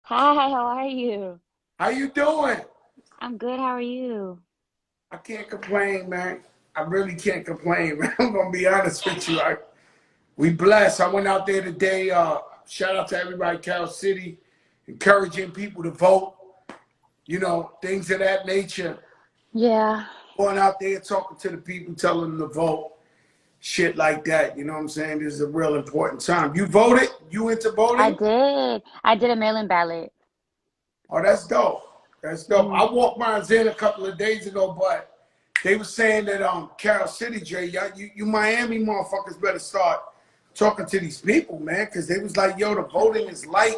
Hi, how are you? How you doing? I'm good. How are you? I can't complain, man. I really can't complain, man. I'm gonna be honest with you. We blessed. I went out there today. Shout out to everybody, Cal City, encouraging people to vote. Things of that nature. Yeah, Going out there talking to the people, telling them to vote. Shit like that. You know what I'm saying? This is a real important time. You voted? You into I voting? did. I did a mail-in ballot. Oh, that's dope. That's dope. Hmm. I walked mine in a couple of days ago, but they were saying that Carol City, Jay, you Miami motherfuckers better start talking to these people, man, because they was like, yo, the voting is light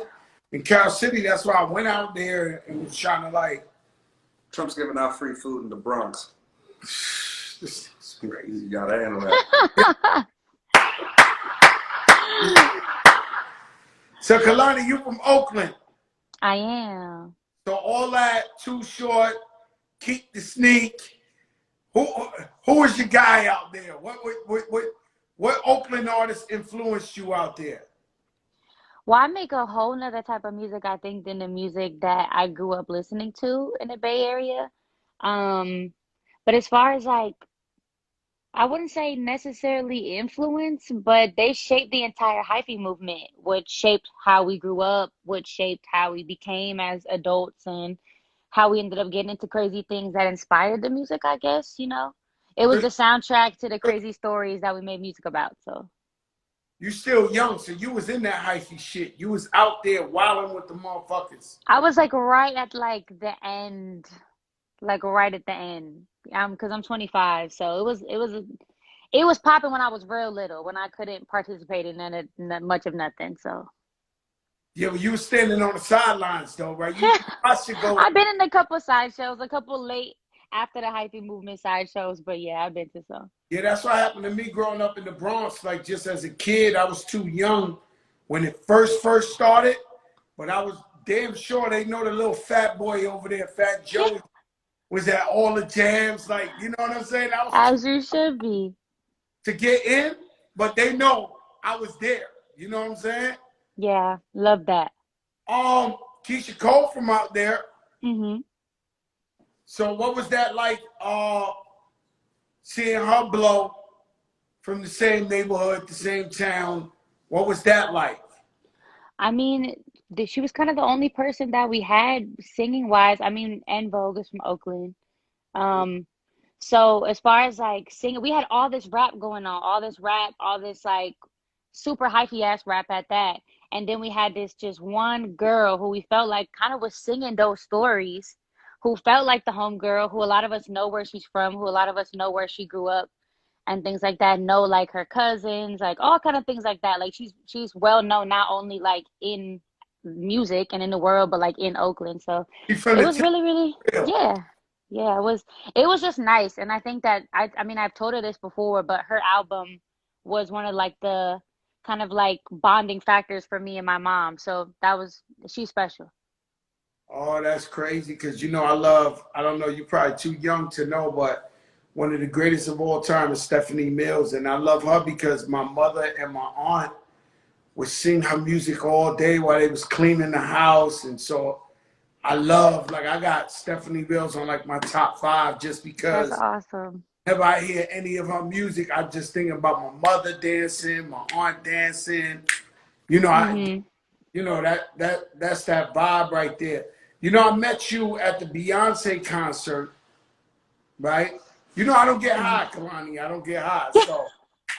in Carol City. That's why I went out there and was trying to like, Trump's giving out free food in the Bronx. this is crazy. You gotta handle that. So Kehlani, you from Oakland. I am. So all that too short, keep the sneak. Who who is your guy out there? What Oakland artist influenced you out there? Well, I make a whole nother type of music, I think, than the music that I grew up listening to in the Bay Area. Um, but as far as like, I wouldn't say necessarily influence, but they shaped the entire hyphy movement, which shaped how we grew up, which shaped how we became as adults, and how we ended up getting into crazy things that inspired the music, I guess, you know? It was the soundtrack to the crazy stories that we made music about. So You still young, so you was in that hyphy shit. You was out there wilding with the motherfuckers. I was like right at like the end, like right at the end. Because I'm 25, so it was popping when I was real little, when I couldn't participate in much of nothing. So Yeah, but you was standing on the sidelines though, right? You I should go. I've been in a couple sideshows, a couple late after the hyphy movement sideshows, but yeah, I've been to some. Yeah, that's what happened to me growing up in the Bronx. Like just as a kid, I was too young when it first started, but I was damn sure they know the little fat boy over there, Fat Joey, was at all the jams. Like, you know what I'm saying? I was too As you should be. to get in, but they know I was there. You know what I'm saying? Yeah, love that. Keisha Cole from out there. Hmm. So what was that like? Seeing her blow from the same neighborhood, the same town. What was that like? I mean, she was kind of the only person that we had singing wise. I mean, and Vogue is from Oakland. Um, so as far as like singing, we had all this rap going on, all this rap, all this like super hypey ass rap at that. And then we had this just one girl who we felt like kind of was singing those stories, who felt like the home girl, who a lot of us know where she's from, who a lot of us know where she grew up and things like that, know like her cousins, like all kind of things like that. Like she's well known not only like in music and in the world, but like in Oakland. So You from it the was really, really, town? yeah. Yeah, it was just nice. And I think that I mean I've told her this before, but her album was one of like the kind of like bonding factors for me and my mom. So she's special. Oh, that's crazy because I don't know, you're probably too young to know, but one of the greatest of all time is Stephanie Mills. And I love her because my mother and my aunt would sing her music all day while they was cleaning the house. And so like, I got Stephanie Mills on like my top five just That's because awesome. whenever I hear any of her music, I just think about my mother dancing, my aunt dancing. You know, I Hmm. that's that vibe right there. I met you at the Beyonce concert, right? I don't get Hmm. high, Kehlani. I don't get high. So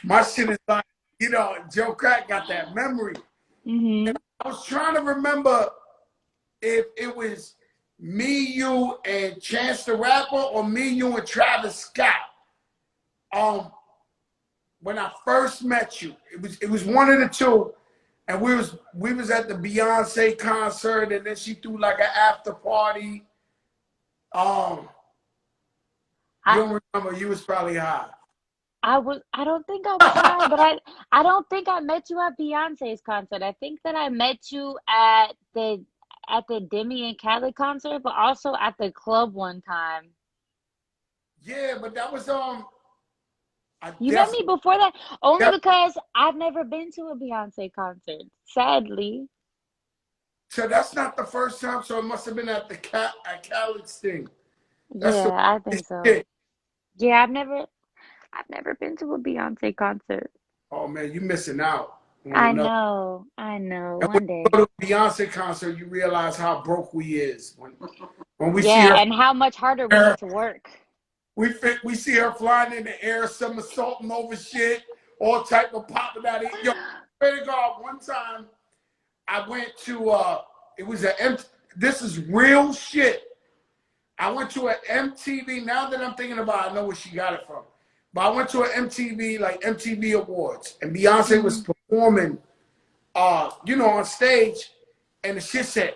my shit is like, Joe Crack got that memory. Hmm. I was trying to remember if it was me, you, and Chance the Rapper, or me, you, and Travis Scott. Um, when I first met you, it was one of the two, and we was at the Beyonce concert, and then she threw like an after party. Um, you I don't remember? You was probably high. I don't think I was high, but I don't think I met you at Beyonce's concert. I think that I met you at the Demi and Khaled concert, but also at the club one time. Yeah, but that was I You met me definitely, before that only def- because I've never been to a Beyonce concert, sadly. So that's not the first time. So it must have been at the at Khaled's thing. That's Yeah, the I think so. shit. Yeah, I've never been to a Beyonce concert. Oh man, you missing out on I another. know, I know. And when One you day. go to a Beyonce concert, you realize how broke we is. When we see Yeah, her, and how much harder we need to work. we see her flying in the air, somersaulting over shit, all type of popping out of it. Yo, swear to God, one time I went to it was this is real shit. I went to an MTV. Now that I'm thinking about it, I know where she got it from. But I went to an MTV, like MTV Awards, and Beyonce was Hmm. performing on stage, and the shit said,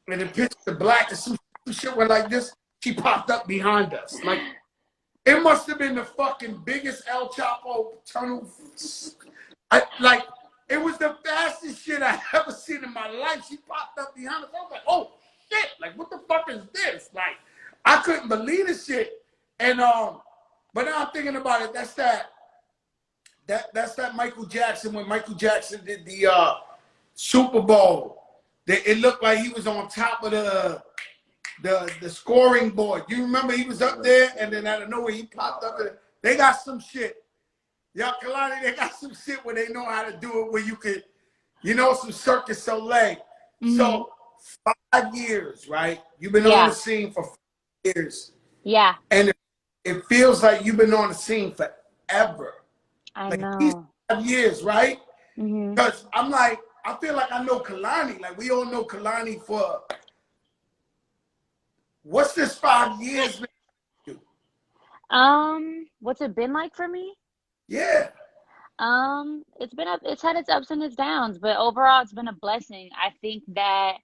and the pitch the black and some shit went like this. She popped up behind us. Like it must have been the fucking biggest El Chapo tunnel. Like it was the fastest shit I ever seen in my life. She popped up behind us. I was like, oh shit! Like what the fuck is this? Like I couldn't believe this shit. And but now I'm thinking about it. That's that Michael Jackson when Michael Jackson did the Super Bowl. It looked like he was on top of the scoring board. You remember he was up there, and then out of nowhere he popped up there. They got some shit. Yeah, Kehlani, they got some shit where they know how to do it where you could, some Cirque du Soleil. Hmm. So 5 years, right? You've been on the Yeah, scene for 5 years, yeah, and it feels like you've been on the scene forever. I Like these know. 5 years, right? Hmm. Because I'm like, I feel like I know Kehlani. Like we all know Kehlani for what's this 5 years been to? What's it been like for me? Yeah. It's had its ups and its downs, but overall it's been a blessing. I think that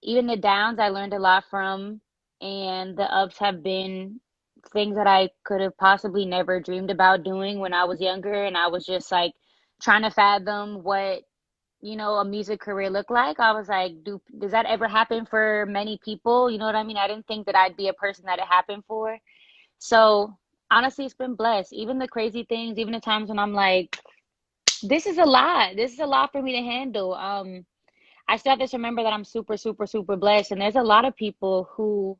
even the downs I learned a lot from, and the ups have been things that I could have possibly never dreamed about doing when I was younger, and I was just like trying to fathom what, a music career looked like. I was like, does that ever happen for many people? You know what I mean? I didn't think that I'd be a person that it happened for. So honestly, it's been blessed. Even the crazy things, even the times when I'm like, this is a lot. This is a lot for me to handle. I still have to remember that I'm super, super, super blessed. And there's a lot of people who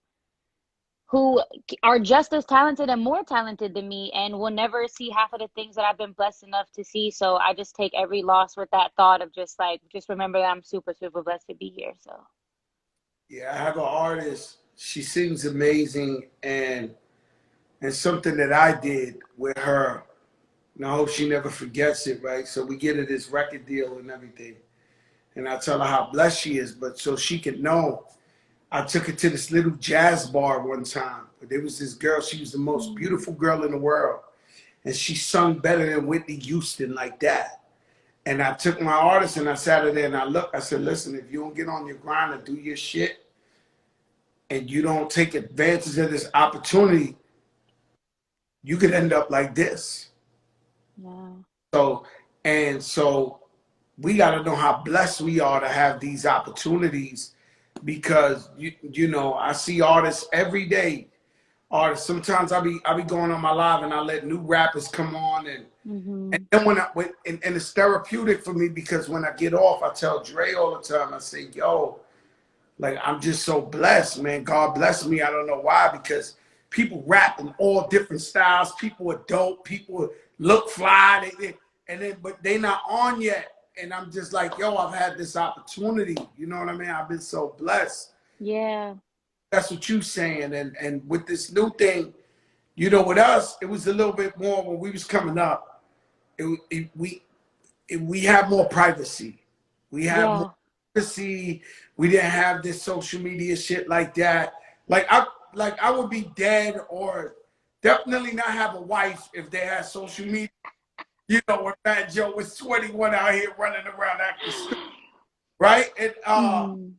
are just as talented and more talented than me and will never see half of the things that I've been blessed enough to see. So I just take every loss with that thought of just remember that I'm super, super blessed to be here. So Yeah, I have an artist. She sings amazing, and something that I did with her, and I hope she never forgets it, right? So we get her this record deal and everything. And I tell her how blessed she is, but so she can know. I took her to this little jazz bar one time. But there was this girl, she was the most mm, beautiful girl in the world. And she sung better than Whitney Houston like that. And I took my artist and I sat her there and I said, listen, if you don't get on your grind and do your shit and you don't take advantage of this opportunity, you could end up like this. yeah, So, and so we got to know how blessed we are to have these opportunities because I see artists every day. Artists sometimes I be going on my live and I let new rappers come on and hmm, then and it's therapeutic for me because when I get off I tell Dre all the time I say yo like I'm just so blessed, man. God bless me. I don't know why, because people rap in all different styles. People are dope. People look fly. And then but they not on yet. And I'm just like, yo, I've had this opportunity. You know what I mean? I've been so blessed. yeah, That's what you saying. And with this new thing, with us, it was a little bit more when we was coming up. We have more privacy. We have more yeah, privacy. We didn't have this social media shit like that. Like I would be dead or definitely not have a wife if they had social media. When Fat Joe was 21 out here running around acting stupid, right? hmm,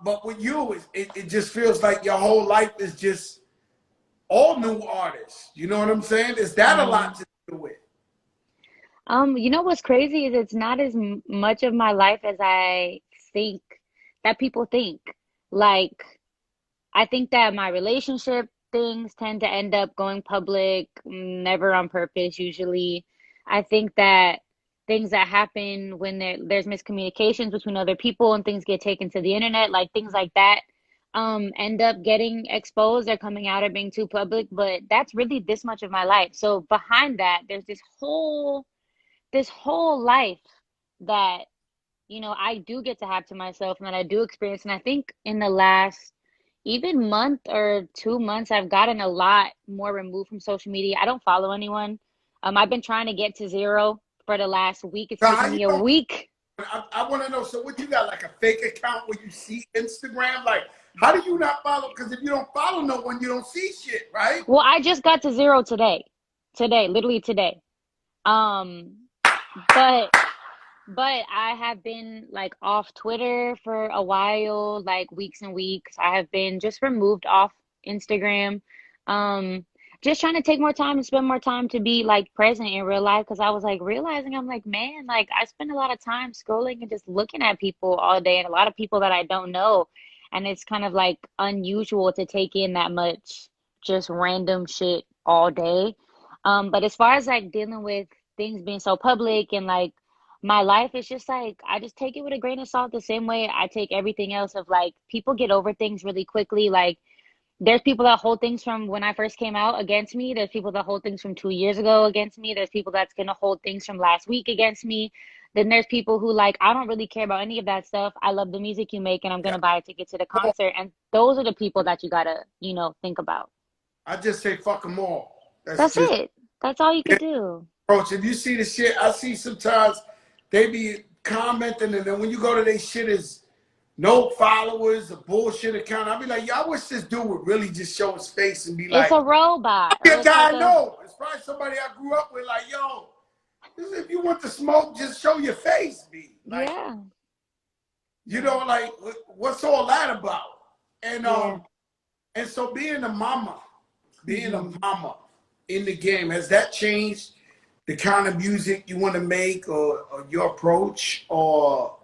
But with you, it just feels like your whole life is just all new artists. You know what I'm saying? Is that a yeah. lot to do with? What's crazy is it's not as much of my life as I think that people think. Like, I think that my relationship things tend to end up going public, never on purpose, usually. I think that things that happen when there's miscommunications between other people and things get taken to the internet, like things like that, end up getting exposed or coming out or being too public. But that's really this much of my life. So behind that, there's this whole life that, I do get to have to myself and that I do experience. And I think in the last even month or 2 months, I've gotten a lot more removed from social media. I don't follow anyone. I've been trying to get to zero for the last week. It's Now, taken how you me a know? week. I want to know. So, what you got? Like a fake account where you see Instagram? Like, how do you not follow? Because if you don't follow no one, you don't see shit, right? Well, I just got to zero today. Today, literally today. Um, but But I have been like off Twitter for a while, like weeks and weeks. I have been just removed off Instagram. Um, just trying to take more time and spend more time to be like present in real life because I was like realizing I'm like, man, like I spend a lot of time scrolling and just looking at people all day and a lot of people that I don't know. And it's kind of like unusual to take in that much just random shit all day. But as far as like dealing with things being so public and like my life is just like I just take it with a grain of salt the same way I take everything else of like people get over things really quickly. Like there's people that hold things from when I first came out against me. There's people that hold things from 2 years ago against me. There's people that's gonna hold things from last week against me. Then there's people who like I don't really care about any of that stuff. I love the music you make and I'm Yeah. gonna buy a ticket to the Come on. concert. And those are the people that you gotta, think about. I just say fuck them all. That's That's just it. That's all you yeah, could do. approach. If you see the shit, I see sometimes they be commenting, and then when you go to their shit is no followers, a bullshit account. I'll be like, yo, I wish this dude would really just show his face and be It's like, a robot be or a it's guy like I a know. It's probably somebody I grew up with. Like, yo, this if you want to smoke, just show your face, B. Like, yeah. Yeah. like what's all that about? And Yeah. and so being a Hmm. mama in the game, has that changed the kind of music you want to make or your approach or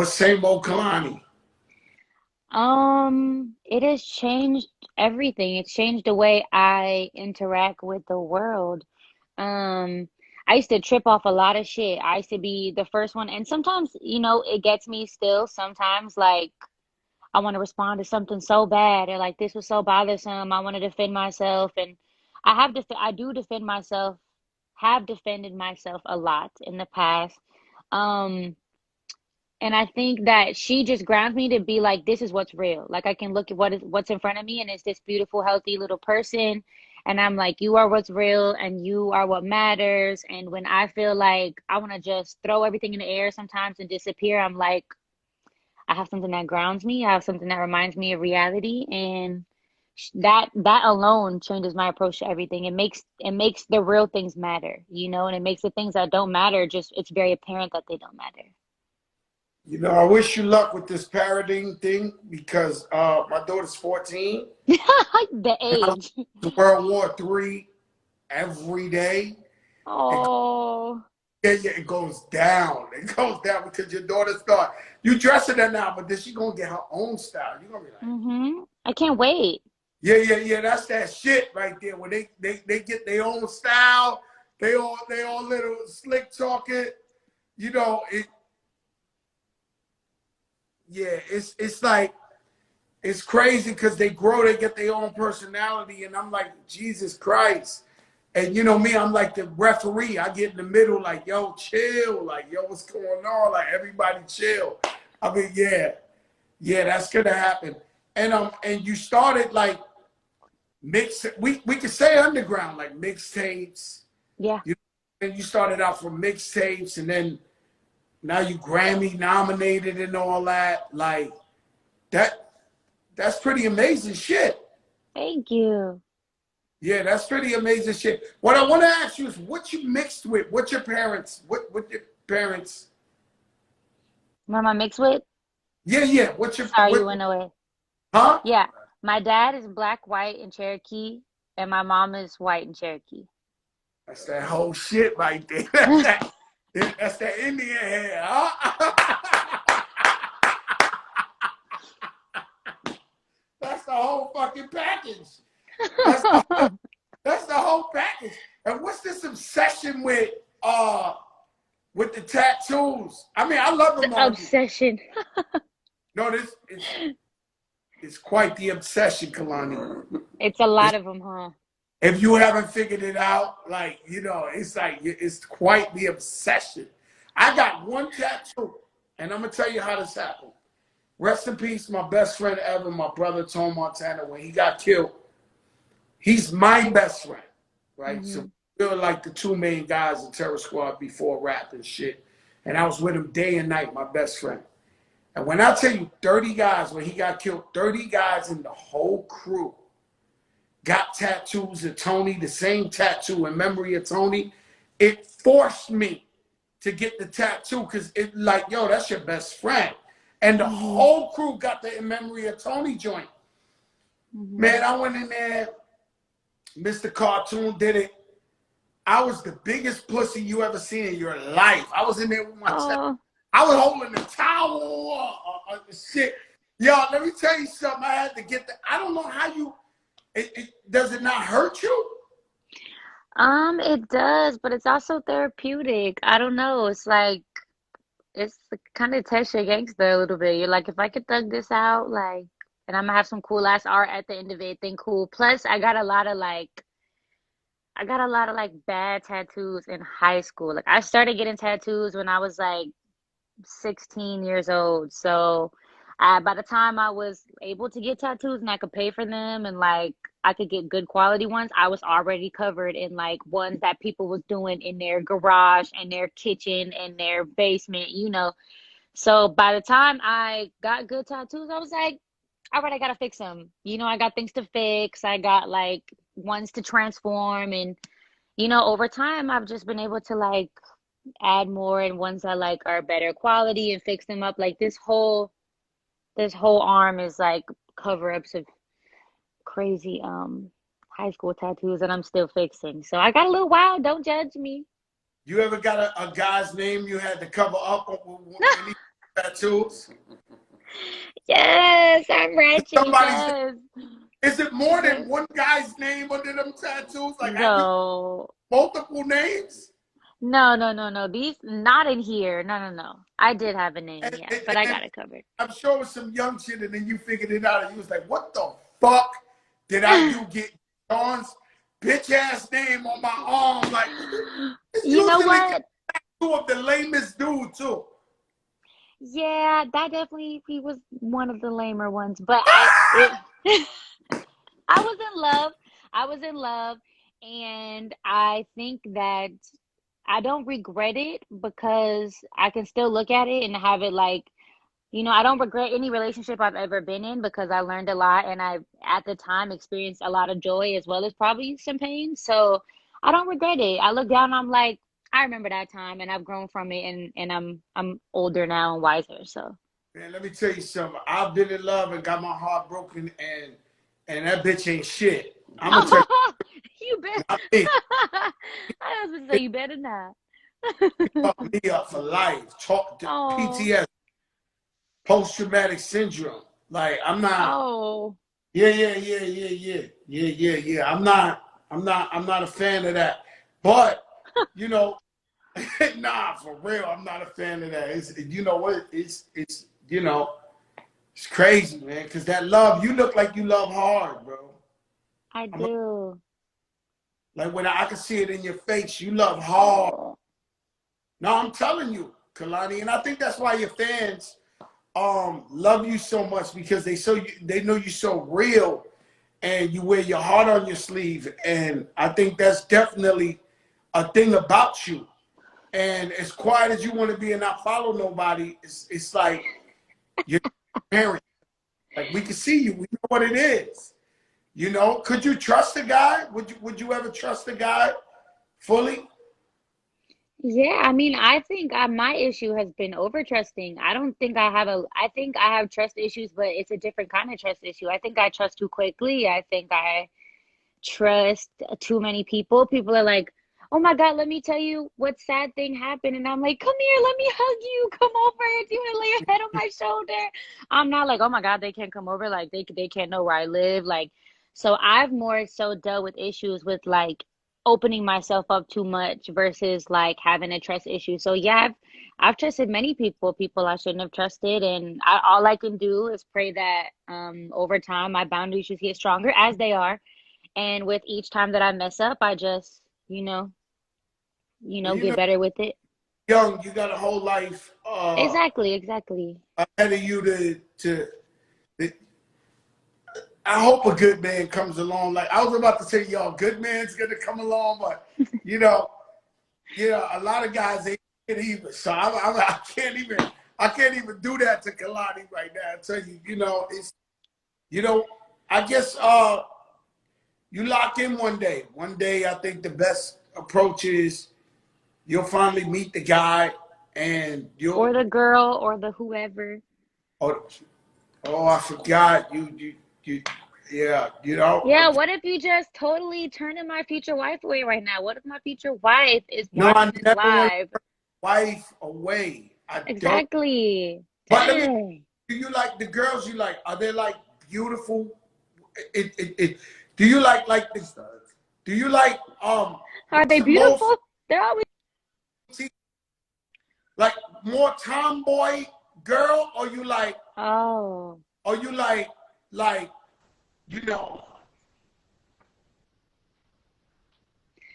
same old Kehlani? It has changed everything. It's changed the way I interact with the world. Um, I used to trip off a lot of shit. I used to be the first one, and sometimes, it gets me still. Sometimes, like, I want to respond to something so bad, or like this was so bothersome. I want to defend myself, and I do defend myself, have defended myself a lot in the past. Um, and I think that she just grounds me to be like, this is what's real. Like I can look at what's in front of me, and it's this beautiful, healthy little person. And I'm like, you are what's real, and you are what matters. And when I feel like I want to just throw everything in the air sometimes and disappear, I'm like, I have something that grounds me. I have something that reminds me of reality, and that alone changes my approach to everything. It makes the real things matter, and it makes the things that don't matter just it's very apparent that they don't matter. I wish you luck with this parenting thing because my daughter's 14 The and I age. to World War III every day. It, Oh, yeah, it goes down. It goes down because your daughter thought you dressing her now, but then she gonna get her own style. You're gonna be like, I can't wait. yeah. That's that shit right there. When they get their own style, they all little slick talking. It. Yeah, it's like it's crazy because they grow, they get their own personality, and I'm like, Jesus Christ. And me, I'm like the referee. I get in the middle, like, yo, chill, like, yo, what's going on? Like, everybody chill. I mean, yeah, that's gonna happen. And you started like we could say underground, like mixtapes. Yeah. And you started out from mixtapes, and then now you Grammy nominated and all that. Like that's pretty amazing shit. Thank you. Yeah, that's pretty amazing shit. What I want to ask you is what you mixed with? What your parents? What your parents? What am I mixed with? Yeah. What your Sorry, you what? went away. Huh? Yeah. My dad is black, white, and Cherokee, and my mom is white and Cherokee. That's that whole shit right there. That's that Indian hair. Huh? That's the whole fucking package. That's the, that's the whole package. And what's this obsession with the tattoos. I mean, I love them on you. Obsession. No, this is it's quite the obsession, Kehlani. It's a It's, lot of them, huh? if you haven't figured it out, like, you know, it's like it's quite the obsession. I got one tattoo, and I'm gonna tell you how this happened. Rest in peace, my best friend ever, my brother Tom Montana. When he got killed, he's my best friend, right? So Hmm. we were like the two main guys in Terror Squad before rap and shit. And I was with him day and night, my best friend. And when I tell you 30 guys, when he got killed, 30 guys in the whole crew got tattoos of Tony, the same tattoo in memory of Tony. It forced me to get the tattoo because it like, yo, that's your best friend. And the Hmm. whole crew got the in memory of Tony joint. Hmm. Man, I went in there, Mr. Cartoon did it. I was the biggest pussy you ever seen in your life. I was in there with my tattoo. Oh, I was holding the towel, shit. Yo, let me tell you something. I had to get the. I don't know how you. Does it not hurt you? it does, but it's also therapeutic. I don't know. It's like it's kind of test your gangster a little bit. You're like, if I could thug this out, like, and I'm gonna have some cool ass art at the end of it, then cool. Plus, I got a lot of like bad tattoos in high school. Like, I started getting tattoos when I was like 16 years old. So, by the time I was able to get tattoos and I could pay for them and like I could get good quality ones, I was already covered in like ones that people was doing in their garage and their kitchen and their basement, you know. So by the time I got good tattoos, I was like, all right, I gotta fix them. You know, I got things to fix. I got like ones to transform, and you know, over time, I've just been able to like add more and ones that like are better quality and fix them up. Like this whole arm is like cover-ups of crazy high school tattoos that I'm still fixing. So I got a little wild. Don't judge me. You ever got a guy's name you had to cover up when he tattoos? Yes, I'm ratchet. Somebody's. Yes. Is it more Yes. than one guy's name under them tattoos? Like, have you No. multiple names? No, no, no, no. These not in here. No, no, no. I did have a name, And, yeah, and, but I and got it covered. I'm sure it was some young shit, and then you figured it out, and you was like, "What the fuck did I do? Get Dawn's bitch ass name on my arm?" Like, it's You know usually what? two of the lamest dude too. Yeah, that definitely he was one of the lamer ones, but I was in love. I was in love, and I think that I don't regret it because I can still look at it and have it like, you know, I don't regret any relationship I've ever been in because I learned a lot and I, at the time, experienced a lot of joy as well as probably some pain. So I don't regret it. I look down and I'm like, I remember that time and I've grown from it and I'm older now and wiser. So Man, let me tell you something. I've been in love and got my heart broken, and that bitch ain't shit. I'm gonna tell you, you better. not me. I was gonna say you better not. Fuck me up for life. Talk to Oh, PTS, post traumatic syndrome. Like, I'm not. oh. Yeah. I'm not a fan of that. But, you know, nah, for real, I'm not a fan of that. It's, you know what? It's you know, it's crazy, man. Because that love, you look like you love hard, bro. I I'm do. like when I can see it in your face, you love hard. Oh, No, I'm telling you, Kehlani, and I think that's why your fans love you so much because they know you so real and you wear your heart on your sleeve, and I think that's definitely a thing about you. And as quiet as you want to be and not follow nobody, it's like you're parent. Like, we can see you, we know what it is. You know, could you trust a guy? Would you ever trust a guy fully? yeah. I mean, I think my issue has been over trusting. I don't think I have a. I think I have trust issues, but it's a different kind of trust issue. I think I trust too quickly. I think I trust too many people. People are like, "Oh my God, let me tell you what sad thing happened," and I'm like, "Come here, let me hug you. Come over. Do you want to lay your head on my shoulder?" I'm not like, "Oh my God, they can't come over. Like they can't know where I live." Like, so I've more so dealt with issues with like opening myself up too much versus like having a trust issue. So yeah, I've trusted many people, people I shouldn't have trusted, and all I can do is pray that over time my boundaries just get stronger as they are, and with each time that I mess up, I just Well, you get know, better with it. young, you got a whole life Exactly, exactly. ahead of you to. I hope a good man comes along. Like I was about to say, y'all, good man's gonna come along, but you know, a lot of guys ain't even. So I can't even do that to Kehlani right now. I tell you, it's, I guess you lock in one day. One day, I think the best approach is you'll finally meet the guy, and Or you'll. the girl or the whoever. Oh, oh, I forgot you. Yeah, Yeah, what if you just totally turning my future wife away right now? What if my future wife is No, I watching this never want live? wife away. I don't. Exactly. But let me. Dang. Do you like the girls you like? Are they like beautiful? Do you like this? Do you like Are what's they the most beautiful? They're always. like more tomboy girl, or you like, Oh. or you like you know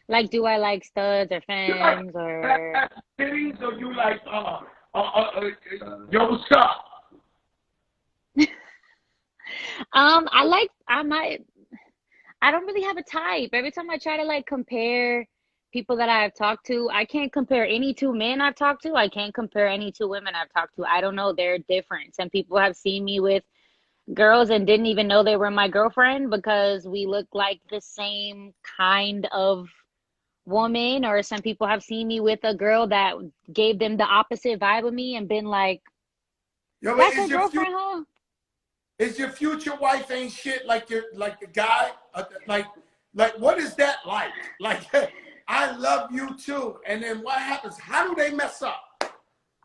Like, do I like studs or you like femmes or? fat titties, or you like yo, what's up? I might. I don't really have a type. Every time I try to like compare people that I've talked to, I can't compare any two men I've talked to. I can't compare any two women I've talked to. I don't know. They're different. Some people have seen me with girls and didn't even know they were my girlfriend because we look like the same kind of woman. Or some people have seen me with a girl that gave them the opposite vibe of me and been like, Yo, but that's her girlfriend, huh? is your future wife ain't shit like the guy? Like what is that like? Like I love you too, and then what happens? How do they mess up?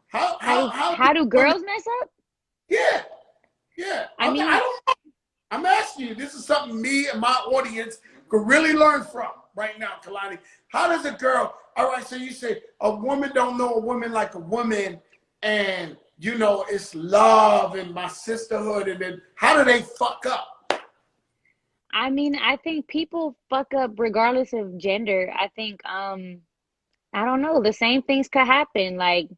How do How do women? girls mess up? Yeah, yeah. I I mean, don't know. I'm asking you. This is something me and my audience could really learn from right now, Kehlani. How does a girl? All right, so you say a woman don't know a woman like a woman, and it's love and my sisterhood, and then how do they fuck up? I think people fuck up regardless of gender. I think I don't know, the same things could happen. Like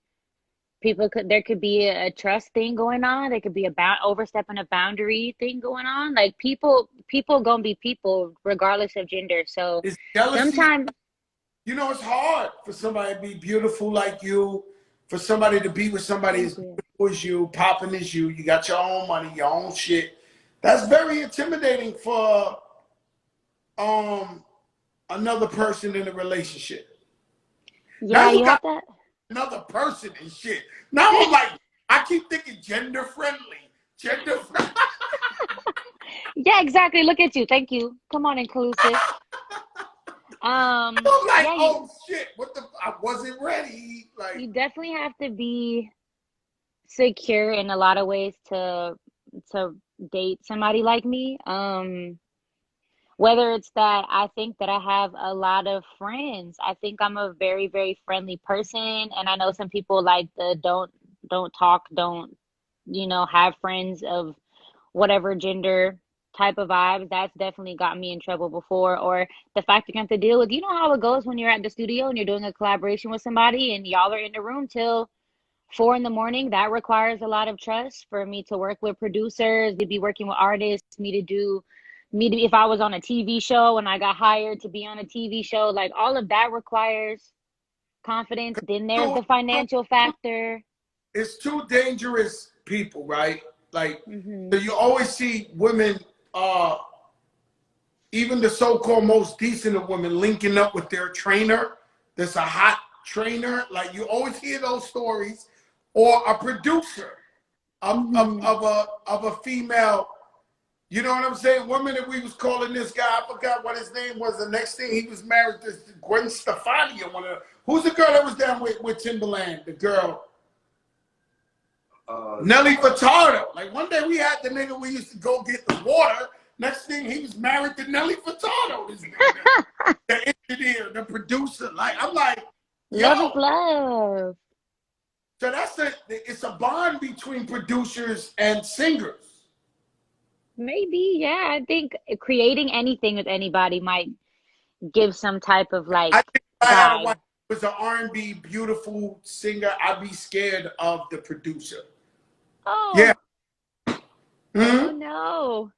there could be a trust thing going on. There could be about overstepping a boundary thing going on. Like people gonna be people regardless of gender. So It's jealousy. sometimes It's hard for somebody to be beautiful like you, for somebody to be with somebody thank as you. beautiful as you, popping as you. You got your own money, your own shit. That's very intimidating for another person in a relationship. Now Yeah, you you got have to. another person and shit. Now I'm like, I keep thinking gender friendly. Gender friendly. Yeah, exactly. Look at you. Thank you. Come on, inclusive. I'm like, Yeah, oh shit, I wasn't ready. Like, you definitely have to be secure in a lot of ways to date somebody like me. Whether it's that I think that I have a lot of friends. I think I'm a very, very friendly person, and I know some people like the don't talk, don't, have friends of whatever gender type of vibes. That's definitely got me in trouble before. Or the fact you have to deal with, how it goes when you're at the studio and you're doing a collaboration with somebody and y'all are in the room till 4 in the morning. That requires a lot of trust for me to work with producers, to be working with artists, if I was on a TV show and I got hired to be on a TV show, like all of that requires confidence. Then there's two, the financial factor. it's two dangerous people, right? Like, Hmm. so you always see women, even the so-called most decent of women, linking up with their trainer. There's a hot trainer. Like you always hear those stories, or a producer Hmm. of a female. You know what I'm saying? One minute we was calling this guy, I forgot what his name was. The next thing he was married to Gwen Stefani, or one of who's the girl that was down with Timberland? The girl. Nelly Furtado. Like one day we had the nigga we used to go get the water, Next thing, he was married to Nelly Furtado. This nigga, the engineer, the producer. Like, I'm like, Love is yo. love. So it's a bond between producers and singers. Maybe, yeah. I think creating anything with anybody might give some type of like I think if I had a wife vibe. who was an R&B beautiful singer, I'd be scared of the producer. Yeah. Oh, oh Hmm. no.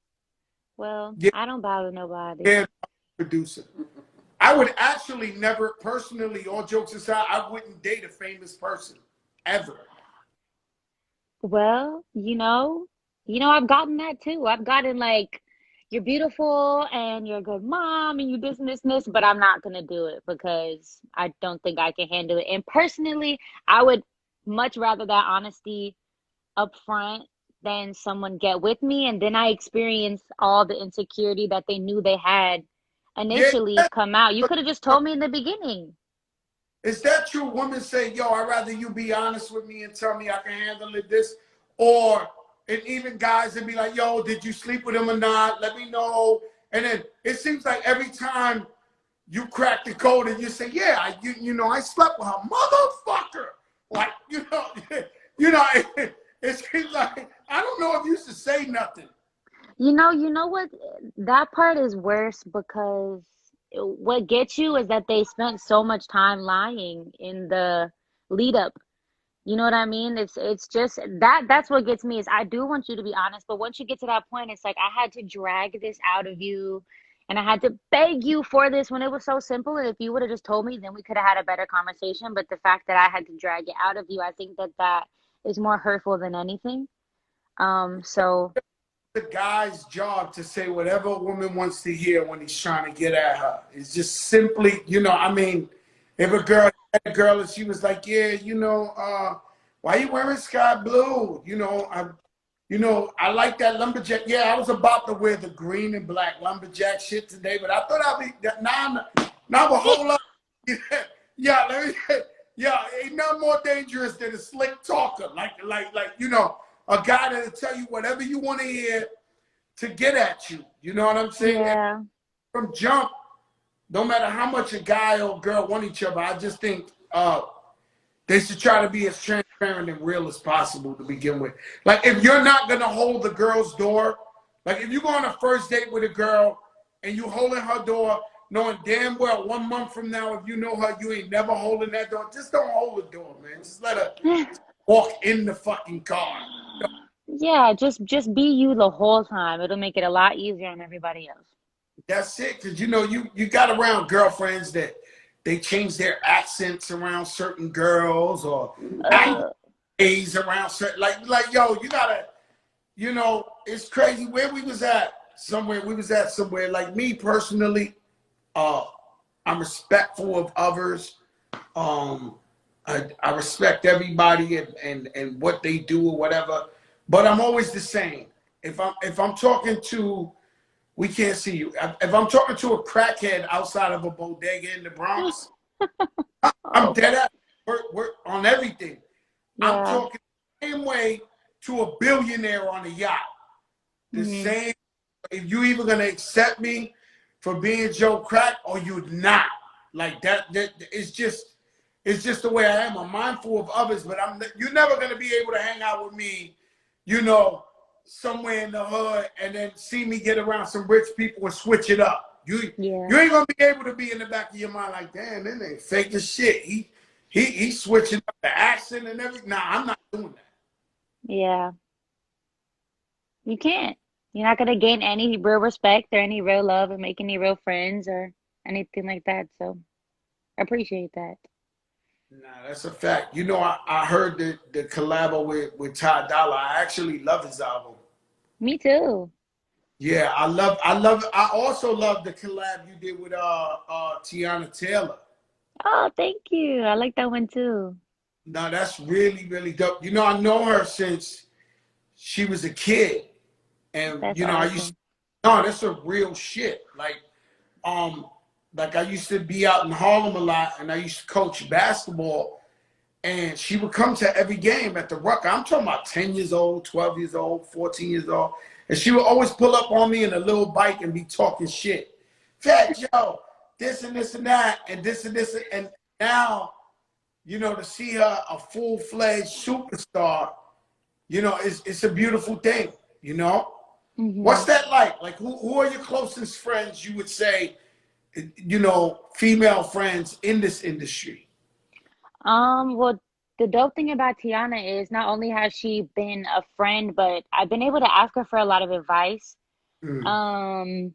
Well, Yeah, I don't bother nobody. yeah, producer. I would actually never, personally, all jokes aside, I wouldn't date a famous person ever. Well, I've gotten that too. I've gotten like, you're beautiful and you're a good mom and you this, but I'm not gonna do it because I don't think I can handle it. And personally, I would much rather that honesty up front than someone get with me and then I experience all the insecurity that they knew they had Yeah, initially come out. You could have just told me in the beginning. is that true? Women say, yo, I'd rather you be honest with me and tell me I can handle it this. Or, and even guys that be like, yo, did you sleep with him or not? Let me know. And then it seems like every time you crack the code and you say, yeah, I slept with her, motherfucker. Like, it seems like, I don't know if you should say nothing. You know what? That part is worse because what gets you is that they spent so much time lying in the lead up. You know what I mean? It's just that's what gets me is I do want you to be honest, but once you get to that point, it's like I had to drag this out of you and I had to beg you for this when it was so simple. And if you would have just told me, then we could have had a better conversation. But the fact that I had to drag it out of you, I think that that is more hurtful than anything. So The guy's job to say whatever a woman wants to hear when he's trying to get at her. It's just simply, I mean, if a girl had a girl and she was like, yeah, why you wearing sky blue? I like that lumberjack. Yeah, I was about to wear the green and black lumberjack shit today, but I thought I'd be now a whole lot. Yeah, yeah, ain't nothing more dangerous than a slick talker, a guy that'll tell you whatever you want to hear to get at you. You know what I'm saying? And yeah. from jump, no matter how much a guy or girl want each other, I just think they should try to be as transparent and real as possible to begin with. Like, if you're not gonna hold the girl's door, like if you go on a first date with a girl and you holding her door, knowing damn well 1 month from now, if you know her, you ain't never holding that door. Just don't hold the door, man. Just let her walk in the fucking car. Yeah, just be you the whole time. It'll make it a lot easier on everybody else. That's it, because you got around girlfriends that they change their accents around certain girls or act Uh, ways around certain like yo, you gotta, it's crazy where we was at somewhere. We was at somewhere like me personally. I'm respectful of others. I respect everybody and what they do or whatever, but I'm always the same. If I'm talking to we can't see you. If I'm talking to a crackhead outside of a bodega in the Bronx, I'm oh, dead at we're on everything. I'm yeah. talking the same way to a billionaire on a yacht. The Hmm. same. If you either gonna accept me for being Joe Crack or you're not. Like that it's just the way I am. I'm mindful of others, but you're never gonna be able to hang out with me, you know, somewhere in the hood and then see me get around some rich people and switch it up. Yeah. You ain't gonna be able to be in the back of your mind like, damn, this ain't fake as shit. He's switching up the accent and everything. Nah, I'm not doing that. Yeah. You can't. You're not gonna gain any real respect or any real love or make any real friends or anything like that. So I appreciate that. Nah, that's a fact. I heard the collab with Ty Dolla. I actually love his album. Me too. Yeah, I love I also love the collab you did with Tiana Taylor. Oh, thank you. I like that one too. No, that's really, really dope. I know her since she was a kid. And That's I used awesome. to, no, that's a real shit. Um, like I used to be out in Harlem a lot and I used to coach basketball. And she would come to every game at the Rucker. I'm talking about 10 years old, 12 years old, 14 years old. And she would always pull up on me in a little bike and be talking shit. Fat Joe, this and this and that, and this and this. And now, you know, to see her a full-fledged superstar, you know, it's a beautiful thing, you know? What's that like? Like, who are your closest friends, you would say, you know, female friends in this industry? Well, the dope thing about Tiana is not only has she been a friend, but I've been able to ask her for a lot of advice. Mm. Um,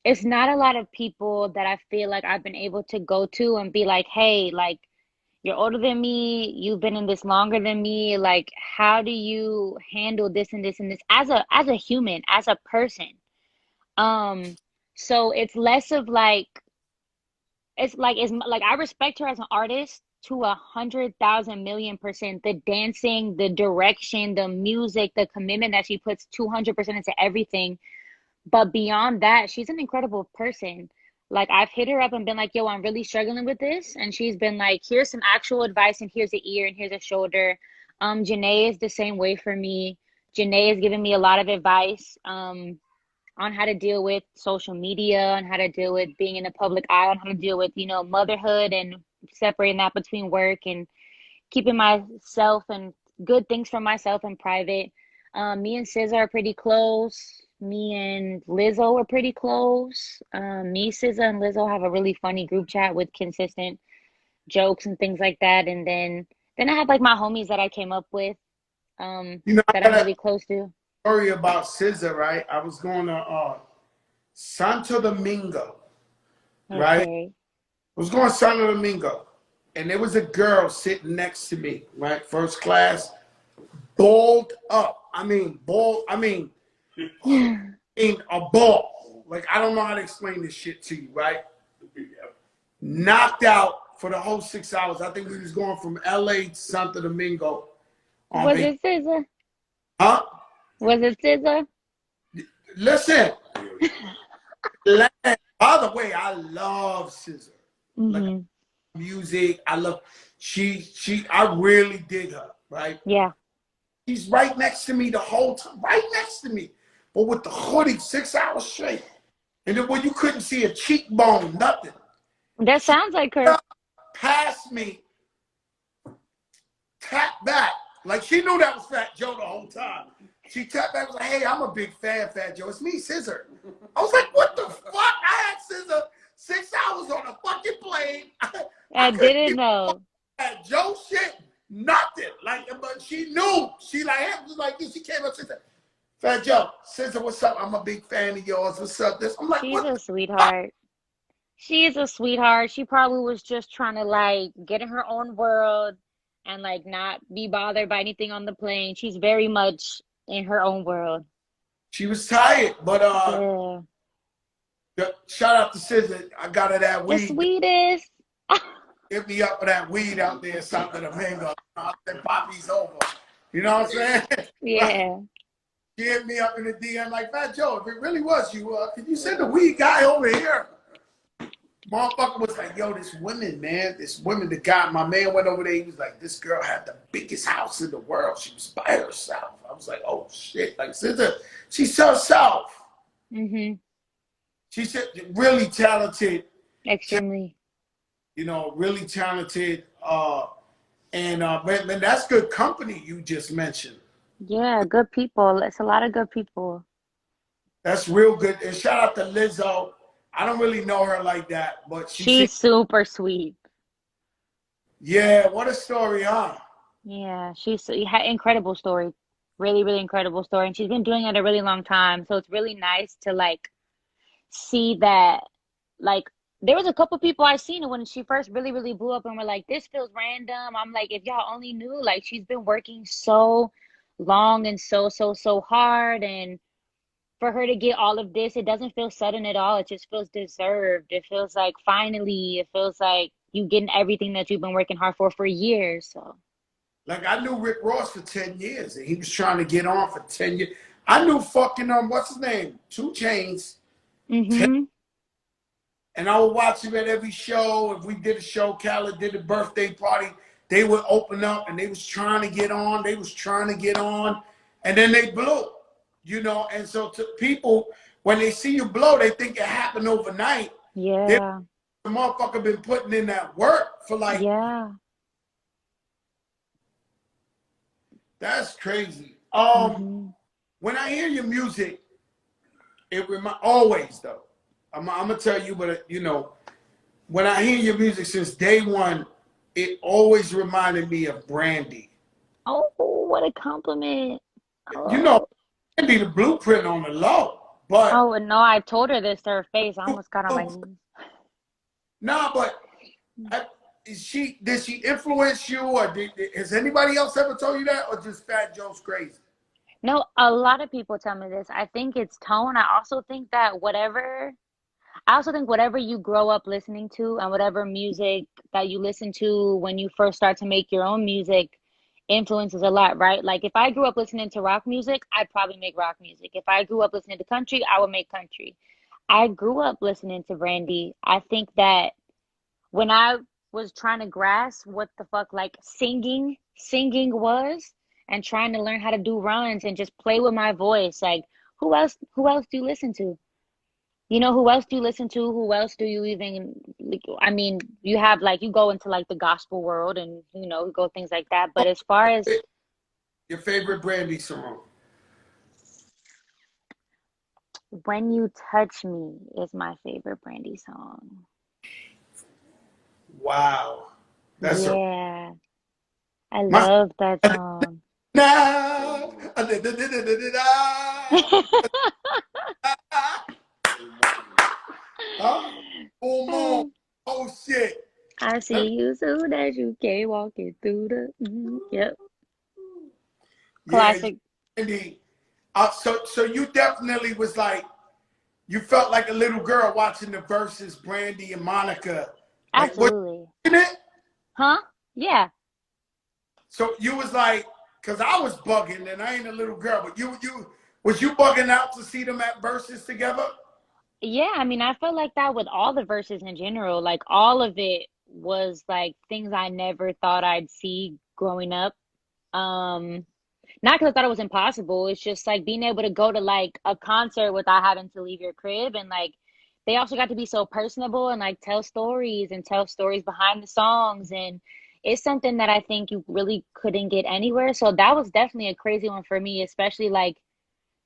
it's not a lot of people that I feel like I've been able to go to and be like, hey, like, you're older than me, you've been in this longer than me, like, how do you handle this and this and this as a human, as a person? Um, so it's less of like it's like I respect her as an artist to 100,000 million%. The dancing, the direction, the music, the commitment that she puts 200% into everything. But beyond that, she's an incredible person. Like I've hit her up and been like, yo, I'm really struggling with this. And she's been like, here's some actual advice and here's an ear and here's a shoulder. Janae is the same way for me. Janae has given me a lot of advice. On how to deal with social media, on how to deal with being in the public eye, on how to deal with, you know, motherhood and separating that between work and keeping myself and good things for myself in private. Me and SZA are pretty close. Me and Lizzo are pretty close. Me, SZA, and Lizzo have a really funny group chat with consistent jokes and things like that. And then I have like my homies that I came up with, You know, I that I'm got a really close to. story about SZA, right? I was going to Santo Domingo, right? I Okay. was going to Santo Domingo, and there was a girl sitting next to me, right? First class, balled up. I mean, ball. In a ball. Like, I don't know how to explain this shit to you, right? Knocked out for the whole 6 hours. I think we was going from LA to Santo Domingo on Was vacation. it SZA? Huh? Was it SZA? Listen. By the way, I love SZA. Like Hmm. music. I love I really dig her, right? Yeah. She's right next to me the whole time. Right next to me. But with the hoodie 6 hours straight. And then when you couldn't see a cheekbone, nothing. That She sounds like her. passed me, tapped back. Like she knew that was Fat Joe the whole time. She tapped back and was like, hey, I'm a big fan, Fat Joe. It's me, Scissor. I was like, what the fuck? I had Scissor 6 hours on a fucking plane. I I couldn't didn't give know. Fat Joe shit, nothing. Like, but she knew. She like, just like this. She came up and said, Fat Joe, Scissor, what's up? I'm a big fan of yours. What's up? This. I'm like, She's what a the fuck? sweetheart. She is a sweetheart. She probably was just trying to like get in her own world and like not be bothered by anything on the plane. She's very much in her own world. She was tired, but Yeah. shout out to Scissor. I got her that The weed. sweetest. Hit me up for that weed out there, something to mango. I said, Poppy's over. You know what I'm saying? Like, Yeah. she hit me up in the DM like, Fat Joe, if it really was you, could you send the weed guy over here? Motherfucker was like, yo, this woman, man, this woman, the guy, my man went over there. He was like, this girl had the biggest house in the world. She was by herself. I was like, oh shit. Like, Scissor, she's herself. Hmm. She's really talented, Extremely. you know, really talented. Man, that's good company you just mentioned. Yeah, good people. It's a lot of good people. That's real good. And shout out to Lizzo. I don't really know her like that, but she seems, She's super sweet. yeah, what a story, huh? Yeah, she's had incredible story. Really, really incredible story. And she's been doing it a really long time. So it's really nice to like see that like there was a couple people I seen it when she first really, really blew up and were like, this feels random. I'm like, if y'all only knew, like she's been working so long and so hard and for her to get all of this, it doesn't feel sudden at all. It just feels deserved. It feels like finally, it feels like you getting everything that you've been working hard for years. So Like I knew Rick Ross for 10 years and he was trying to get on for 10 years. I knew fucking what's his name? 2 Chainz. hmm. And I would watch him at every show. If we did a show, Khaled did a birthday party. they would open up and they was trying to get on. They was trying to get on, and then they blew. You know, and so to people, when they see you blow, they think it happened overnight. Yeah. The motherfucker been putting in that work for like. Yeah. That's crazy. Mm-hmm. When I hear your music, it always though. I'm gonna tell you, but you know, when I hear your music since day one, it always reminded me of Brandy. Oh, what a compliment. You know, Oh. Brandy the blueprint on the low, but Oh, no, I told her this to her face. I almost got on my knees. nah, but did she influence you, or has anybody else ever told you that, or just Fat Joe's crazy? No, a lot of people tell me this. I think it's tone. I also think whatever you grow up listening to and whatever music that you listen to when you first start to make your own music influences a lot, right? Like if I grew up listening to rock music, I'd probably make rock music. If I grew up listening to country, I would make country. I grew up listening to Brandy. I think that when I was trying to grasp what the fuck like singing was and trying to learn how to do runs and just play with my voice, like who else do you listen to? You know, who else do you listen to? Who else do you even like, I mean, you have like you go into like the gospel world and you know, you go things like that. But as far as Your favorite Brandy song? When You Touch Me is my favorite Brandy song. Wow, that's a Yeah, I my love that song. now. Huh? Full moon. Oh shit. I see you soon as you came walking through yep. Yeah, Classic. Brandy. So you definitely was like, you felt like a little girl watching the verses, Brandy and Monica. Like, what Absolutely. in it? Huh? Yeah. So you was like, cause I was bugging and I ain't a little girl, but you was you bugging out to see them at verses together? Yeah, I mean, I felt like that with all the verses in general. Like all of it was like things I never thought I'd see growing up. Um, Not because I thought it was impossible. It's just like being able to go to like a concert without having to leave your crib and like they also got to be so personable and like tell stories behind the songs and it's something that I think you really couldn't get anywhere. So that was definitely a crazy one for me, especially like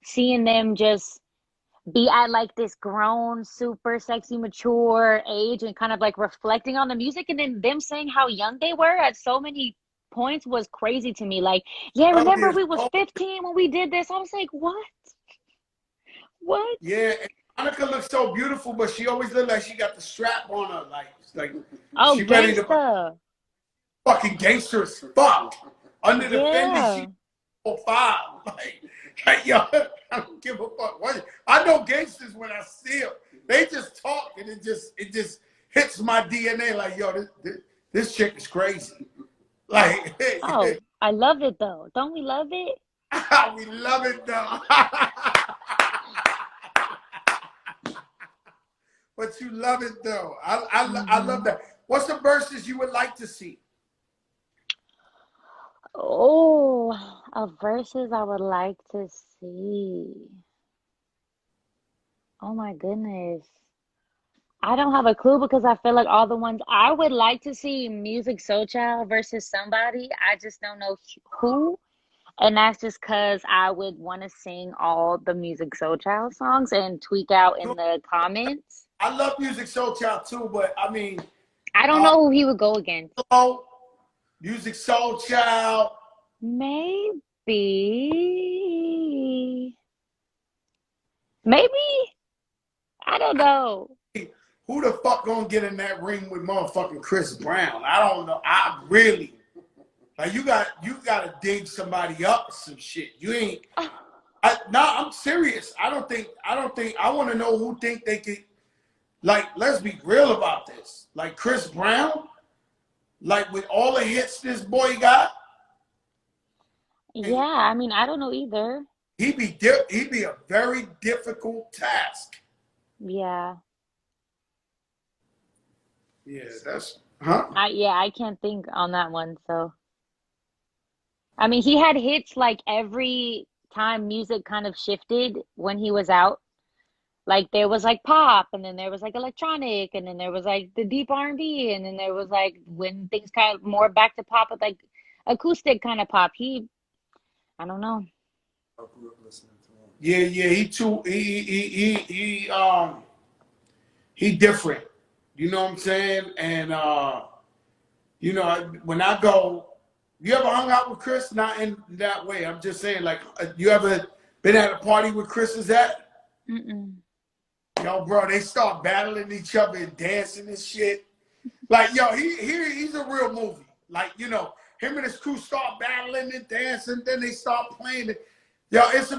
seeing them just be at like this grown, super sexy, mature age and kind of like reflecting on the music and then them saying how young they were at so many points was crazy to me. Like, yeah, Oh remember yeah, we was oh, 15 when we did this? I was like, what? What? yeah. And Monica looks so beautiful, but she always looked like she got the strap on her, like Oh, she ready to gangsta. fucking gangster as fuck. Under the Fendi, she Yeah. 5. Like, yo, I don't give a fuck. I know gangsters when I see them. They just talk and it just hits my DNA. Like, yo, this chick is crazy. Like, Oh, I love it though. Don't we love it? we love it though. But you love it though. I love Hmm. that. What's the verses you would like to see? Oh, a verses I would like to see. Oh my goodness. I don't have a clue because I feel like all the ones I would like to see Music Soul Child versus somebody. I just don't know who. And that's just because I would want to sing all the Music Soul Child songs and tweak out in the comments. I love Music Soul Child too, but I mean, I don't uh, know who he would go against. hello, Music Soul Child. Maybe. Maybe. I don't know. Who the fuck gonna get in that ring with motherfucking Chris Brown? I don't know. I really like you gotta dig somebody up or some shit. You ain't I'm serious. I don't think I wanna know who think they could like let's be real about this. Like Chris Brown, like with all the hits this boy got, Yeah, I mean, I don't know either. he'd be a very difficult task. Yeah. Yeah, that's Huh? I can't think on that one. So I mean, he had hits like every time music kind of shifted when he was out. Like there was like pop, and then there was like electronic, and then there was like the deep R&B, and then there was like when things kind of more back to pop with like acoustic kind of pop. I don't know. I grew up listening to him. Yeah, yeah. He different. You know what I'm saying? And you know, when I go, you ever hung out with Chris? Not in that way. I'm just saying, like, you ever been at a party with Chris is at? Mm-mm. Yo, bro, they start battling each other and dancing and shit. Like, yo, he's a real movie. Like, you know, him and his crew start battling and dancing, then they start playing it. Yo, it's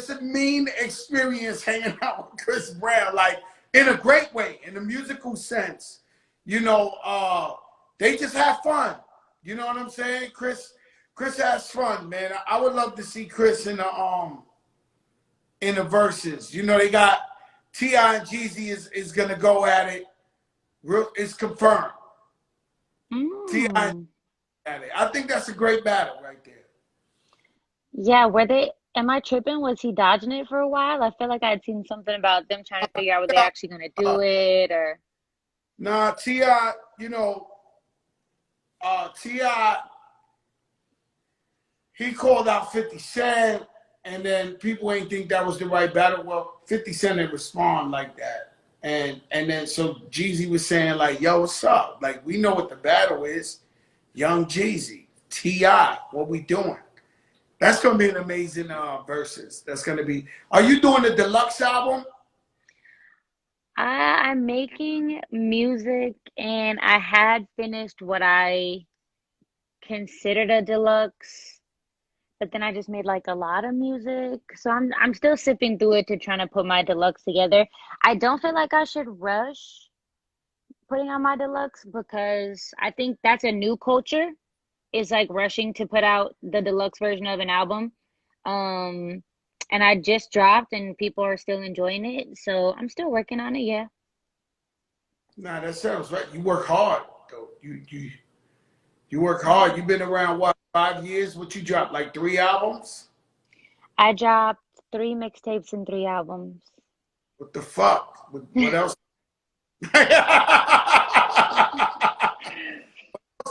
a mean experience hanging out with Chris Brown, like in a great way, in a musical sense. You know, they just have fun. You know what I'm saying? Chris has fun, man. I would love to see Chris in the verses. You know, they got T.I. and Jeezy is gonna go at it. It's confirmed. T.I. Mm. at it. I think that's a great battle right there. Yeah, were they, am I tripping? Was he dodging it for a while? I feel like I'd seen something about them trying to figure out were they actually gonna do it or Nah, T.I., you know, T.I., he called out 50 Cent, and then people ain't think that was the right battle. Well, 50 Cent didn't respond like that. And then so Jeezy was saying, like, yo, what's up? Like, we know what the battle is. Young Jeezy, T.I., what we doing? That's gonna be an amazing verses. That's gonna be. Are you doing the deluxe album? I'm making music and I had finished what I considered a deluxe, but then I just made like a lot of music. So I'm still sipping through it to trying to put my deluxe together. I don't feel like I should rush putting out my deluxe because I think that's a new culture. Is like rushing to put out the deluxe version of an album. Um, and I just dropped and people are still enjoying it. So I'm still working on it, yeah. Nah, that sounds right. You work hard, though. You work hard. You've been around what 5 years? What you dropped? Like 3 albums? I dropped 3 mixtapes and 3 albums. What the fuck? What else?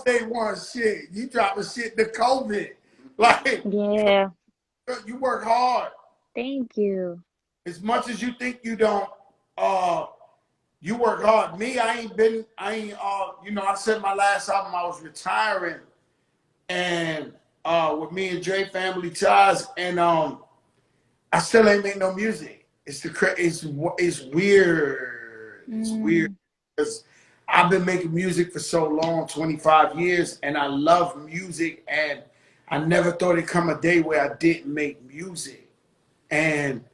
They want shit. You dropping shit to COVID. Like Yeah, you work hard. thank you. As much as you think you don't, uh, you work hard. Me, I ain't you know, I said my last album I was retiring and with me and Dre Family Ties and I still ain't made no music. It's weird. It's weird Mm, because I've been making music for so long, 25 years, and I love music, and I never thought it'd come a day where I didn't make music, and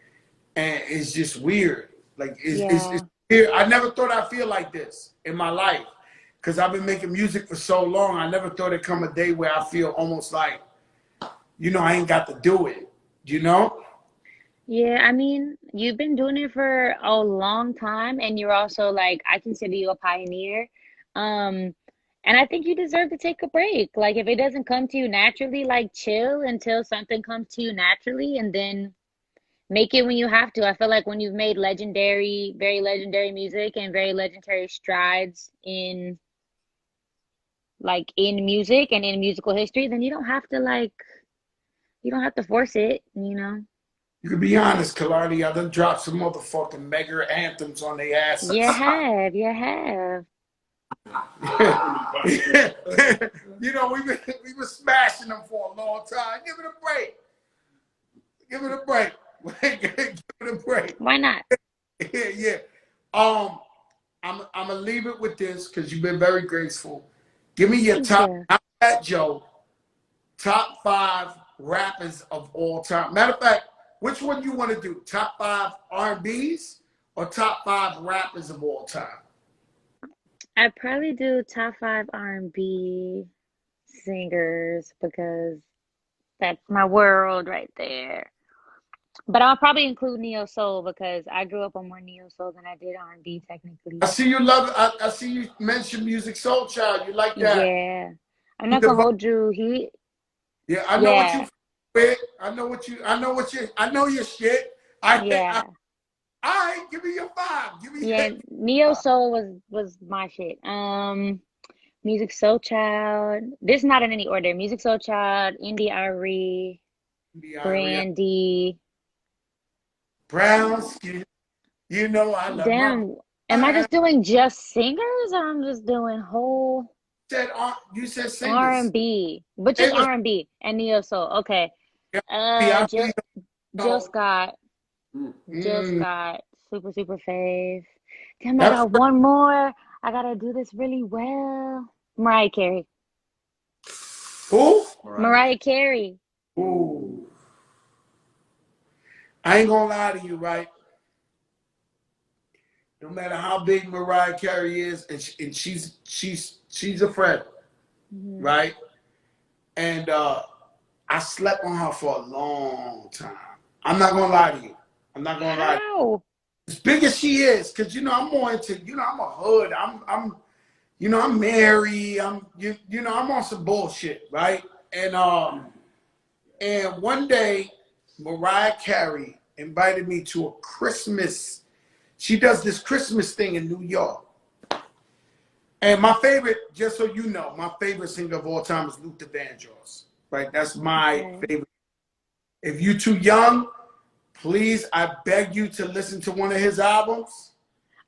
it's just weird. Like it's yeah. weird. I never thought I'd feel like this in my life because I've been making music for so long. I never thought it'd come a day where I feel almost like, you know, I ain't got to do it. You know? Yeah, I mean, you've been doing it for a long time and you're also like I consider you a pioneer. Um, and I think you deserve to take a break. Like if it doesn't come to you naturally, like chill until something comes to you naturally and then make it when you have to. I feel like when you've made legendary, very legendary music and very legendary strides in like in music and in musical history, then you don't have to like you don't have to force it, you know? You can be honest, Kehlani. I done dropped some motherfucking mega anthems on their You asses. have, you have. You know, we been smashing them for a long time. Give it a break. Give it a break. Give it a break. Why not? Yeah, yeah. Um, I'm gonna leave it with this because you've been very graceful. Give me your Thank top, you. not that Joe, top 5 rappers of all time. Matter of fact, which one you want to do? Top 5 R&Bs or top 5 rappers of all time? I'd probably do top 5 R&B singers because that's my world right there. But I'll probably include neo soul because I grew up on more neo soul than I did R&B I technically. see you love. I see you mention Music Soul Child. You like that? Yeah. I'm You not gonna devote. hold you. He, Yeah, I know what you yeah, with. I know what you. I know what you. I know your shit. I yeah, I give me your vibe. Give me yeah. your Neo soul was my shit. Music Soul Child. This is not in any order. Music Soul Child, Indie Ari, diarrhea. Brandy. Brown skin. You know I love my. Damn, am I I just doing just singers or I'm just doing whole said you said singers. R&B, but They just was R&B and neo soul. Okay. I Jill, really don't Jill know. Scott, Jill Mm, Scott, super fave. Damn, I that's got one more. I gotta do this really well. Mariah Carey. who? Mariah Carey. Ooh. I ain't gonna lie to you, right? No matter how big Mariah Carey is, and she's a friend, Hmm. right? And I slept on her for a long time. I'm not gonna lie to you. I'm not gonna lie. How? As big as she is, because I'm more into, I'm a hood. I'm married. I'm on some bullshit, right? And one day, Mariah Carey invited me to a Christmas. She does this Christmas thing in New York. And my favorite, just so you know, my favorite singer of all time is Luther Vandross. Right? That's my Okay. favorite. If you're too young, please, I beg you to listen to one of his albums.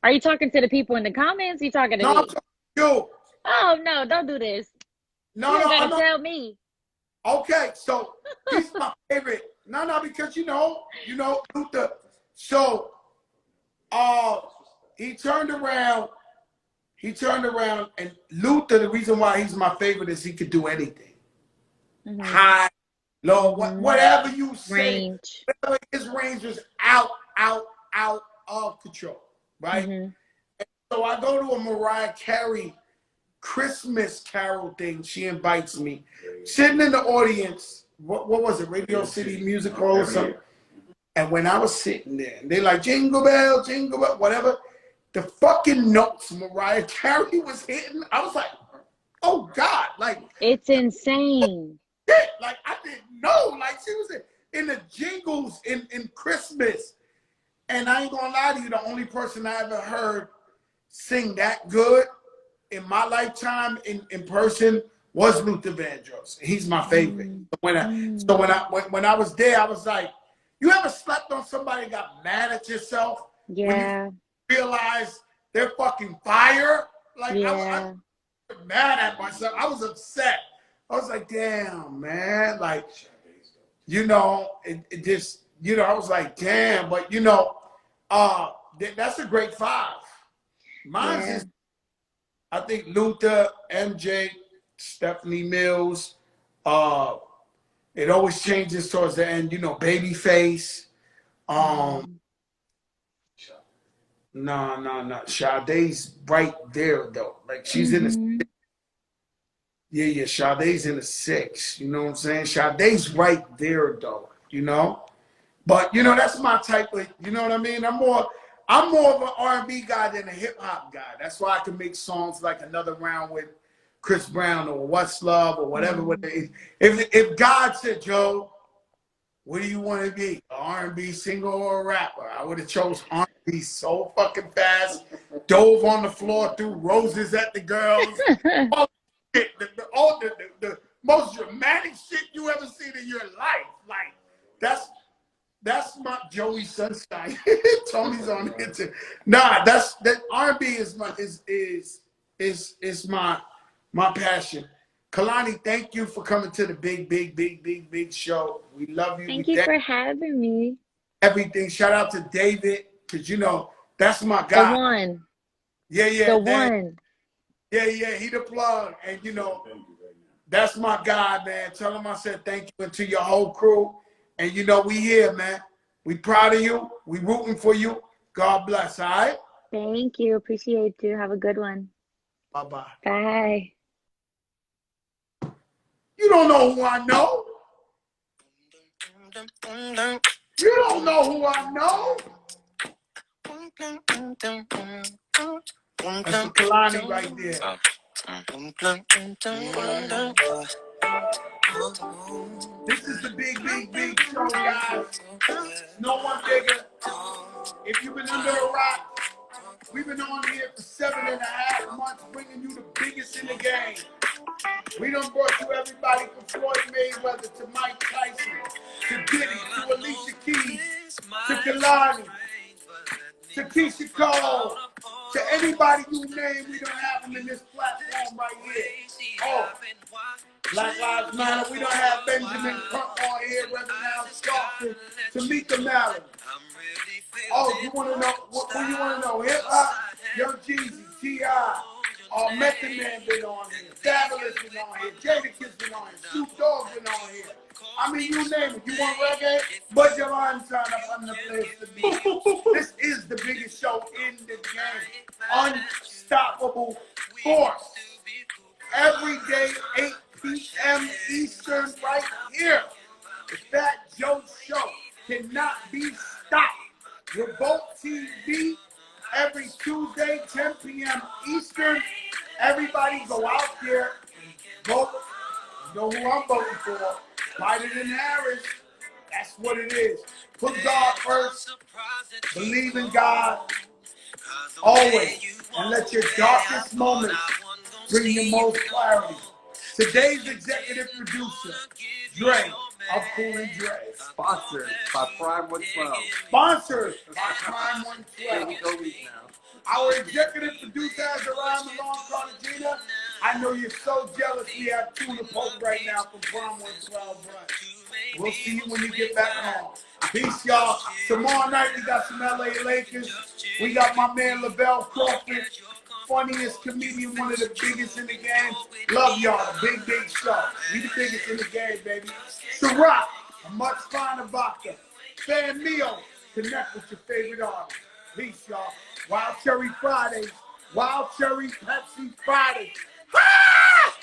Are you talking to the people in the comments? You talking to No, I'm me? talking to you. Oh no, don't do this. You No, don't no, gotta I'm not. tell me. Okay, so he's my favorite. No, because Luther. So, uh, he turned around. He turned around, and Luther. The reason why he's my favorite is he could do anything. Hmm. High, low, Hmm. whatever you say. Range. Whatever, his range was out, out of control. Right. Hmm. So I go to a Mariah Carey Christmas Carol thing. She invites me, sitting in the audience. What was it? Radio City Music Hall or something. And when I was sitting there, and they like jingle bell, whatever. The fucking notes Mariah Carey was hitting, I was like, oh God, like It's insane. shit, like I didn't know, like she was in the jingles in Christmas. And I ain't gonna lie to you, the only person I ever heard sing that good in my lifetime in person was Luther Vandross. He's my favorite. Mm. When I so Mm. when I was there, I was like, you ever slept on somebody and got mad at yourself when you Yeah. realize they're fucking fire? Like I Yeah. was mad at myself. I was upset. I was like, damn, man. Like, it just, I was like, damn, but that's a great five. Mine's Yeah. is I think Luther, MJ, Stephanie Mills. Uh, it always changes towards the end. Babyface. Um, Mm. no. Sade's right there though. Like she's in the Hmm. yeah. Sade's in the six. You know what I'm saying? Sade's right there though. But that's my type of. You know what I mean? I'm more of an R&B guy than a hip hop guy. That's why I can make songs like Another Round with Chris Brown or What's Love or whatever. Mm. If God said, Joe, what do you want to be? An R&B singer or a rapper? I would have chose R&B so fucking fast. Dove on the floor, threw roses at the girls. All the most dramatic shit you ever seen in your life. Like that's my Joey Sunshine. Tony's on it too. Nah, that R&B is my passion. Kalani, thank you for coming to the big show. We love you. We Thank you thank for having me. everything. Shout out to David, because that's my The guy. one. Yeah, The man. one. Yeah, he the plug. And that's my guy, man. Tell him I said thank you and to your whole crew. And we here, man. We proud of you. We rooting for you. God bless, all right? Thank you. Appreciate you. Have a good one. Bye-bye. Bye. You don't know who I know. You don't know who I know. That's the Kehlani right there. This is the big show, guys. No one bigger. If you've been under a rock, we've been on here for 7.5 months, bringing you the biggest in the game. We done brought you everybody from Floyd Mayweather to Mike Tyson, to Diddy, to Alicia Keys, to Kehlani, to Keisha Cole, to anybody you name, we don't have them in this platform right here. Oh, Black Lives Matter, we don't have Benjamin Crump on here, Reverend Al Sharpton, Tamika Malin. Oh, you want to know, what you want to know? Hip-hop, Young Jeezy, T.I., Method Man been on here, Fabulous been on here, Jadakiss been on here, Snoop Dogg been on here. I mean, you name it. You want reggae? But your line turn up on the place to be. This is the biggest show in the game. Unstoppable force. Every day, 8 p.m. Eastern, right here. The Fat Joe Show cannot be stopped. Revolt TV every Tuesday, 10 p.m. Eastern. Everybody go out there and vote. You know who I'm voting for. Biden and Harris. That's what it is. Put God first. Believe in God. Always. And let your darkest moments bring you most clarity. Today's executive producer, Dre of Cool and Dre. Sponsored by Prime 112. Sponsored by Prime 112. Here we go week now. Our executive producer has arrived along Cartagena. I know you're so jealous we have two to post right now from Prime 112 Brunch. We'll see you when you get back home. Peace, y'all. Tomorrow night we got some LA Lakers. We got my man Lavelle Crawford, funniest comedian, one of the biggest in the game. Love y'all. Big show. We the biggest in the game, baby. Ciroc, a much finer vodka. Fan Meal, connect with your favorite artist. Peace, y'all. Wild Cherry Fridays. Wild Cherry Pepsi Fridays. Ah!